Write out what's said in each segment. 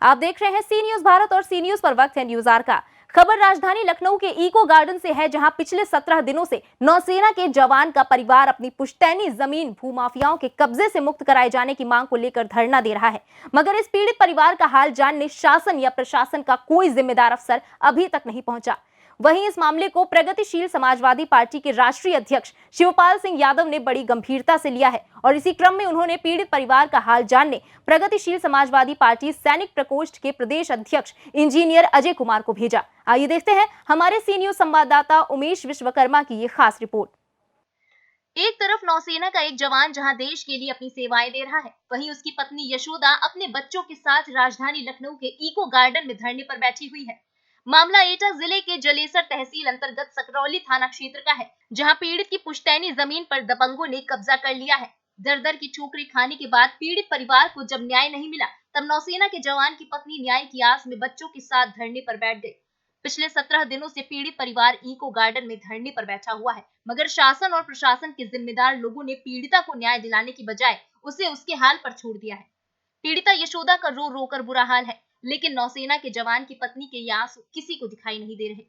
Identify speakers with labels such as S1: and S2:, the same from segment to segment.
S1: आप देख रहे हैं सी न्यूज भारत और सी न्यूज पर वक्त है न्यूज आर का। खबर राजधानी लखनऊ के इको गार्डन से है, जहां पिछले 17 दिनों से नौसेना के जवान का परिवार अपनी पुश्तैनी जमीन भूमाफियाओं के कब्जे से मुक्त कराए जाने की मांग को लेकर धरना दे रहा है। मगर इस पीड़ित परिवार का हाल जानने शासन या प्रशासन का कोई जिम्मेदार अफसर अभी तक नहीं पहुंचा। वहीं इस मामले को प्रगतिशील समाजवादी पार्टी के राष्ट्रीय अध्यक्ष शिवपाल सिंह यादव ने बड़ी गंभीरता से लिया है और इसी क्रम में उन्होंने पीड़ित परिवार का हाल जानने प्रगतिशील समाजवादी पार्टी सैनिक प्रकोष्ठ के प्रदेश अध्यक्ष इंजीनियर अजय कुमार को भेजा। आइए देखते हैं हमारे सी न्यूज संवाददाता उमेश विश्वकर्मा की ये खास रिपोर्ट। एक तरफ नौसेना का एक जवान जहां देश के लिए अपनी सेवाएं दे रहा है, वहीं उसकी पत्नी यशोदा अपने बच्चों के साथ राजधानी लखनऊ के इको गार्डन में धरने पर बैठी हुई है। मामला एटा जिले के जलेसर तहसील अंतर्गत सकरौली थाना क्षेत्र का है, जहां पीड़ित की पुश्तैनी जमीन पर दबंगों ने कब्जा कर लिया है। दर की ठोकरें खाने के बाद पीड़ित परिवार को जब न्याय नहीं मिला, तब नौसेना के जवान की पत्नी न्याय की आस में बच्चों के साथ धरने पर बैठ गई। पिछले 17 दिनों से पीड़ित परिवार इको गार्डन में धरने पर बैठा हुआ है, मगर शासन और प्रशासन के जिम्मेदार लोगों ने पीड़िता को न्याय दिलाने की बजाय उसे उसके हाल पर छोड़ दिया है। पीड़िता यशोदा का रो रो कर बुरा हाल है, लेकिन नौसेना के जवान की पत्नी के ये आंसू किसी को दिखाई नहीं दे रहे।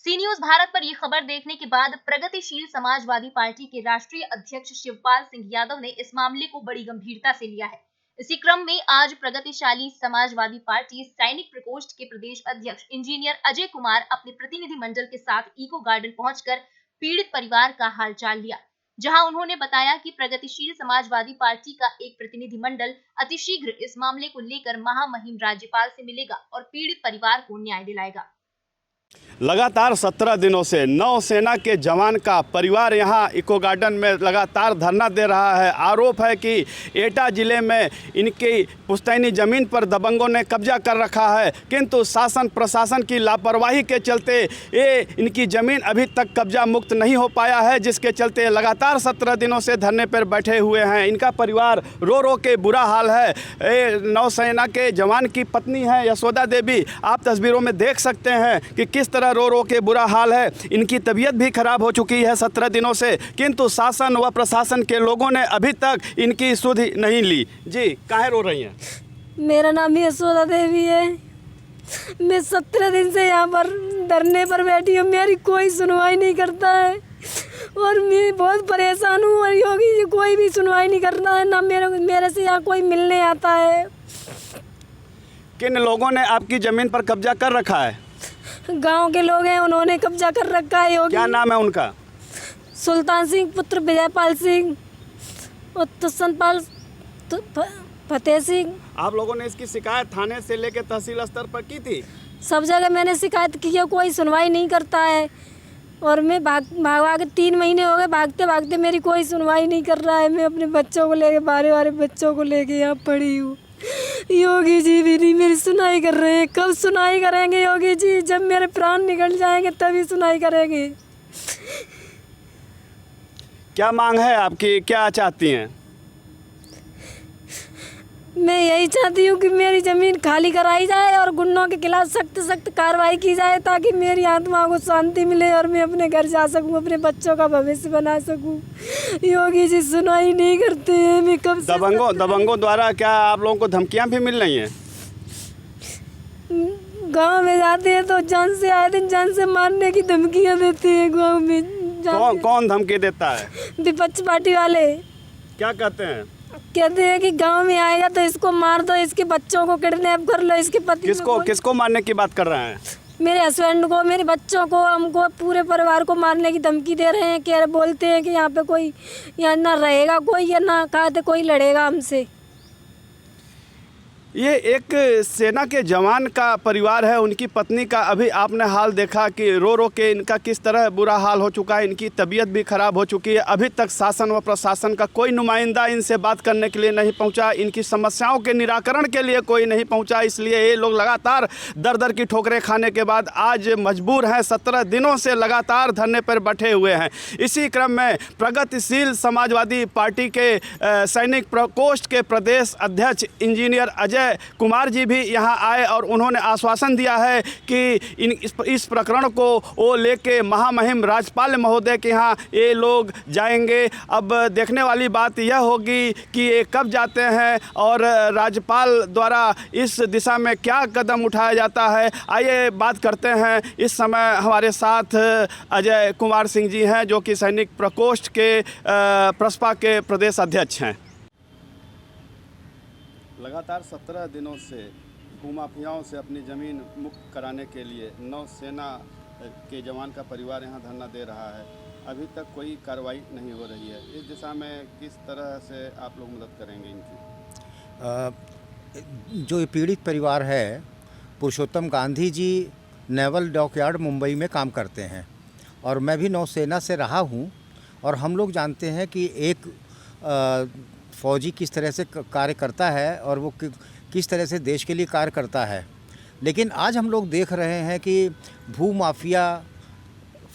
S1: सी न्यूज भारत पर यह खबर देखने के बाद प्रगतिशील समाजवादी पार्टी के राष्ट्रीय अध्यक्ष शिवपाल सिंह यादव ने इस मामले को बड़ी गंभीरता से लिया है। इसी क्रम में आज प्रगतिशाली समाजवादी पार्टी सैनिक प्रकोष्ठ के प्रदेश अध्यक्ष इंजीनियर अजय कुमार अपने प्रतिनिधि मंडल के साथ इको गार्डन पहुंचकर पीड़ित परिवार का हालचाल लिया, जहां उन्होंने बताया कि प्रगतिशील समाजवादी पार्टी का एक प्रतिनिधि मंडल अतिशीघ्र इस मामले को लेकर महामहिम राज्यपाल से मिलेगा और पीड़ित परिवार को न्याय दिलाएगा।
S2: लगातार 17 दिनों से नौसेना के जवान का परिवार यहां इको गार्डन में लगातार धरना दे रहा है। आरोप है कि एटा जिले में इनकी पुश्तैनी ज़मीन पर दबंगों ने कब्जा कर रखा है, किंतु शासन प्रशासन की लापरवाही के चलते ये इनकी ज़मीन अभी तक कब्जा मुक्त नहीं हो पाया है, जिसके चलते लगातार 17 दिनों से धरने पर बैठे हुए हैं। इनका परिवार रो रो के बुरा हाल है। नौसेना के जवान की पत्नी है यशोदा देवी, आप तस्वीरों में देख सकते हैं कि किस तरह रो रो के बुरा हाल है। इनकी तबीयत भी खराब हो चुकी है 17 दिनों से, किंतु शासन व प्रशासन के लोगों ने अभी तक इनकी सुध नहीं ली। जी, काहे रो रही हैं?
S3: मेरा नाम यशोदा देवी है। मैं 17 दिन से यहाँ पर धरने पर बैठी हूँ, मेरी कोई सुनवाई नहीं करता है और मैं बहुत परेशान हूँ और योगी जी कोई भी सुनवाई नहीं करता है, ना मेरे से यहाँ कोई मिलने आता है।
S2: किन लोगों ने आपकी ज़मीन पर कब्जा कर रखा है?
S3: गांव के लोग हैं, उन्होंने कब्जा कर रखा है। योगी
S2: क्या नाम है उनका?
S3: सुल्तान सिंह पुत्र विजयपाल सिंह और तुष्यंतपाल फतेह सिंह।
S2: आप लोगों ने इसकी शिकायत थाने से लेकर तहसील स्तर पर की थी?
S3: सब जगह मैंने शिकायत की है, कोई सुनवाई नहीं करता है और मैं भाग के 3 महीने हो गए, भागते भागते मेरी कोई सुनवाई नहीं कर रहा है। मैं अपने बच्चों को लेके बारे बच्चों को लेके यहाँ पड़ी हूँ। योगी जी भी नहीं मेरी सुनाई कर रहे हैं। कब सुनाई करेंगे योगी जी? जब मेरे प्राण निकल जाएंगे तभी सुनाई करेंगे।
S2: क्या मांग है आपकी, क्या चाहती हैं?
S3: मैं यही चाहती हूँ कि मेरी ज़मीन खाली कराई जाए और गुंडों के खिलाफ सख्त कार्रवाई की जाए, ताकि मेरी आत्मा को शांति मिले और मैं अपने घर जा सकूँ, अपने बच्चों का भविष्य बना सकूँ। योगी जी सुनाई नहीं करते हैं। मैं कब से
S2: दबंगों द्वारा क्या आप लोगों को धमकियाँ भी मिल रही हैं?
S3: गांव में जाते हैं तो जान से आए दिन जान से मारने की धमकियाँ देते हैं गाँव में।
S2: कौन धमकी देता है?
S3: विपक्ष पार्टी वाले।
S2: क्या कहते हैं?
S3: कहते हैं कि गांव में आएगा तो इसको मार दो, इसके बच्चों को किडनैप कर लो, इसके पति
S2: किसको मारने की बात कर रहे हैं?
S3: मेरे हस्बैंड को, मेरे बच्चों को, हमको, पूरे परिवार को मारने की धमकी दे रहे हैं। बोलते हैं कि यहाँ पे कोई यहाँ ना रहेगा कोई, या ना कहते कोई लड़ेगा हमसे।
S2: ये एक सेना के जवान का परिवार है, उनकी पत्नी का अभी आपने हाल देखा कि रो रो के इनका किस तरह बुरा हाल हो चुका है। इनकी तबीयत भी खराब हो चुकी है। अभी तक शासन व प्रशासन का कोई नुमाइंदा इनसे बात करने के लिए नहीं पहुंचा, इनकी समस्याओं के निराकरण के लिए कोई नहीं पहुंचा। इसलिए ये लोग लगातार दर की ठोकरें खाने के बाद आज मजबूर हैं, 17 दिनों से लगातार धरने पर बैठे हुए हैं। इसी क्रम में प्रगतिशील समाजवादी पार्टी के सैनिक प्रकोष्ठ के प्रदेश अध्यक्ष इंजीनियर अजय अजय कुमार जी भी यहाँ आए और उन्होंने आश्वासन दिया है कि इस प्रकरण को वो लेके महामहिम राज्यपाल महोदय के यहाँ ये लोग जाएंगे। अब देखने वाली बात यह होगी कि ये कब जाते हैं और राज्यपाल द्वारा इस दिशा में क्या कदम उठाया जाता है। आइए बात करते हैं। इस समय हमारे साथ अजय कुमार सिंह जी हैं जो कि सैनिक प्रकोष्ठ के प्रसपा के प्रदेश अध्यक्ष हैं। लगातार 17 दिनों से भूमाफियाओं से अपनी ज़मीन मुक्त कराने के लिए नौसेना के जवान का परिवार यहाँ धरना दे रहा है। अभी तक कोई कार्रवाई नहीं हो रही है। इस दिशा में किस तरह से आप लोग मदद करेंगे इनकी?
S4: जो ये पीड़ित परिवार है, पुरुषोत्तम गांधी जी नेवल डॉकयार्ड मुंबई में काम करते हैं और मैं भी नौसेना से रहा हूँ और हम लोग जानते हैं कि एक फ़ौजी किस तरह से कार्य करता है और वो किस तरह से देश के लिए कार्य करता है। लेकिन आज हम लोग देख रहे हैं कि भूमाफिया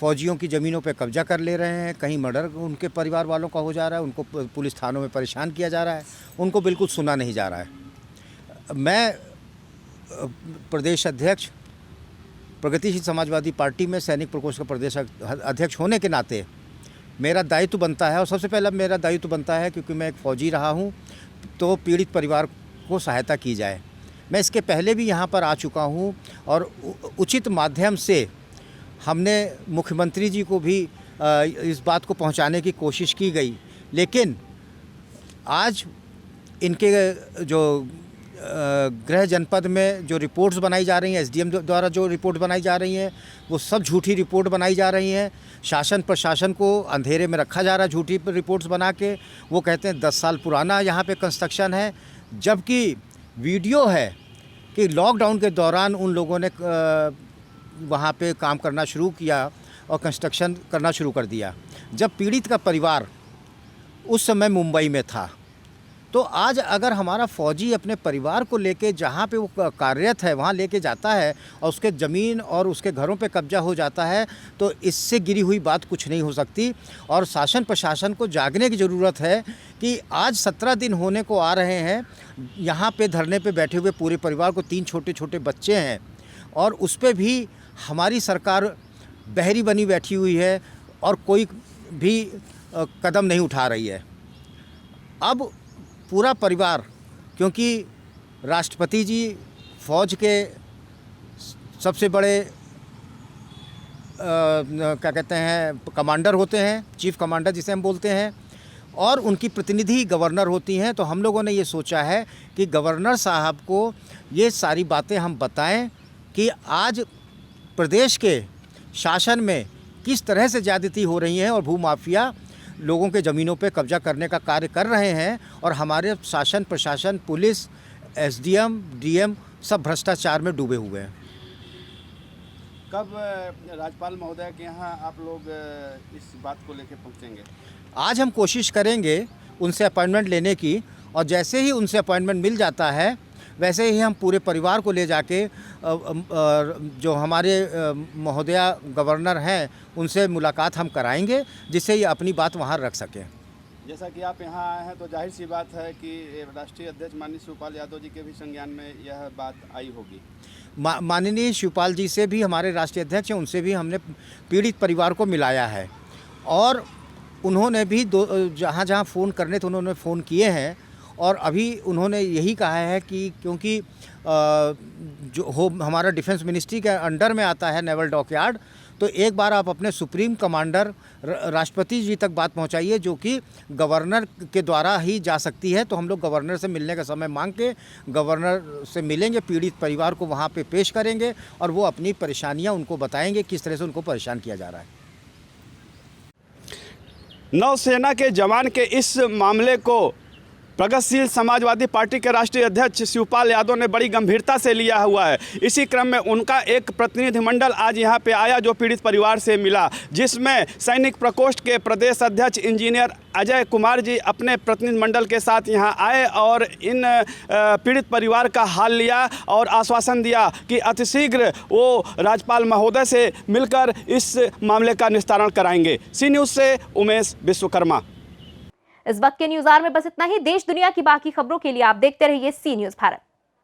S4: फ़ौजियों की ज़मीनों पे कब्जा कर ले रहे हैं। कहीं मर्डर उनके परिवार वालों का हो जा रहा है, उनको पुलिस थानों में परेशान किया जा रहा है, उनको बिल्कुल सुना नहीं जा रहा है। मैं प्रदेश अध्यक्ष प्रगतिशील समाजवादी पार्टी में सैनिक प्रकोष्ठ का प्रदेश अध्यक्ष होने के नाते मेरा दायित्व बनता है और सबसे पहला मेरा दायित्व बनता है, क्योंकि मैं एक फ़ौजी रहा हूँ, तो पीड़ित परिवार को सहायता की जाए। मैं इसके पहले भी यहाँ पर आ चुका हूँ और उचित माध्यम से हमने मुख्यमंत्री जी को भी इस बात को पहुँचाने की कोशिश की गई। लेकिन आज इनके जो गृह जनपद में जो रिपोर्ट्स बनाई जा रही हैं, एसडीएम द्वारा जो रिपोर्ट बनाई जा रही हैं, वो सब झूठी रिपोर्ट बनाई जा रही हैं। शासन प्रशासन को अंधेरे में रखा जा रहा है झूठी रिपोर्ट्स बना के। वो कहते हैं 10 साल पुराना यहाँ पे कंस्ट्रक्शन है, जबकि वीडियो है कि लॉकडाउन के दौरान उन लोगों ने वहाँ पे काम करना शुरू किया और कंस्ट्रक्शन करना शुरू कर दिया, जब पीड़ित का परिवार उस समय मुंबई में था। तो आज अगर हमारा फ़ौजी अपने परिवार को लेके जहाँ पे वो कार्यरत है वहाँ लेके जाता है और उसके ज़मीन और उसके घरों पे कब्जा हो जाता है, तो इससे गिरी हुई बात कुछ नहीं हो सकती। और शासन प्रशासन को जागने की ज़रूरत है कि आज 17 दिन होने को आ रहे हैं, यहाँ पे धरने पे बैठे हुए पूरे परिवार को 3 छोटे छोटे बच्चे हैं और उस पर भी हमारी सरकार बहरी बनी बैठी हुई है और कोई भी कदम नहीं उठा रही है। अब पूरा परिवार, क्योंकि राष्ट्रपति जी फ़ौज के सबसे बड़े क्या कहते हैं कमांडर होते हैं, चीफ़ कमांडर जिसे हम बोलते हैं, और उनकी प्रतिनिधि गवर्नर होती हैं, तो हम लोगों ने ये सोचा है कि गवर्नर साहब को ये सारी बातें हम बताएं कि आज प्रदेश के शासन में किस तरह से ज़्यादती हो रही है और भूमाफिया लोगों के ज़मीनों पे कब्जा करने का कार्य कर रहे हैं और हमारे शासन प्रशासन, पुलिस, एसडीएम, डीएम सब भ्रष्टाचार में डूबे हुए हैं।
S2: कब राज्यपाल महोदय के यहाँ आप लोग इस बात को लेकर पहुँचेंगे?
S4: आज हम कोशिश करेंगे उनसे अपॉइंटमेंट लेने की, और जैसे ही उनसे अपॉइंटमेंट मिल जाता है वैसे ही हम पूरे परिवार को ले जाके जो हमारे महोदया गवर्नर हैं उनसे मुलाकात हम कराएंगे, जिससे ये अपनी बात वहाँ रख सकें।
S2: जैसा कि आप यहाँ आए हैं तो जाहिर सी बात है कि राष्ट्रीय अध्यक्ष माननीय शिवपाल यादव जी के भी संज्ञान में यह बात आई होगी।
S4: माननीय शिवपाल जी से भी, हमारे राष्ट्रीय अध्यक्ष हैं, उनसे भी हमने पीड़ित परिवार को मिलाया है और उन्होंने भी जहाँ जहाँ फ़ोन करने थे उन्होंने फ़ोन किए हैं। और अभी उन्होंने यही कहा है कि क्योंकि जो हमारा डिफेंस मिनिस्ट्री के अंडर में आता है नेवल डॉकयार्ड, तो एक बार आप अपने सुप्रीम कमांडर राष्ट्रपति जी तक बात पहुंचाइए, जो कि गवर्नर के द्वारा ही जा सकती है। तो हम लोग गवर्नर से मिलने का समय मांग के गवर्नर से मिलेंगे, पीड़ित परिवार को वहां पे पेश करेंगे और वो अपनी परेशानियां उनको बताएंगे, किस तरह से उनको परेशान किया जा रहा है।
S2: नौसेना के जवान के इस मामले को प्रगतिशील समाजवादी पार्टी के राष्ट्रीय अध्यक्ष शिवपाल यादव ने बड़ी गंभीरता से लिया हुआ है। इसी क्रम में उनका एक प्रतिनिधिमंडल आज यहां पे आया जो पीड़ित परिवार से मिला, जिसमें सैनिक प्रकोष्ठ के प्रदेश अध्यक्ष इंजीनियर अजय कुमार जी अपने प्रतिनिधिमंडल के साथ यहां आए और इन पीड़ित परिवार का हाल लिया और आश्वासन दिया कि अतिशीघ्र वो राज्यपाल महोदय से मिलकर इस मामले का निस्तारण कराएंगे। सी न्यूज़ से उमेश विश्वकर्मा।
S1: इस वक्त के न्यूज़ आवर में बस इतना ही। देश दुनिया की बाकी खबरों के लिए आप देखते रहिए सी न्यूज़ भारत।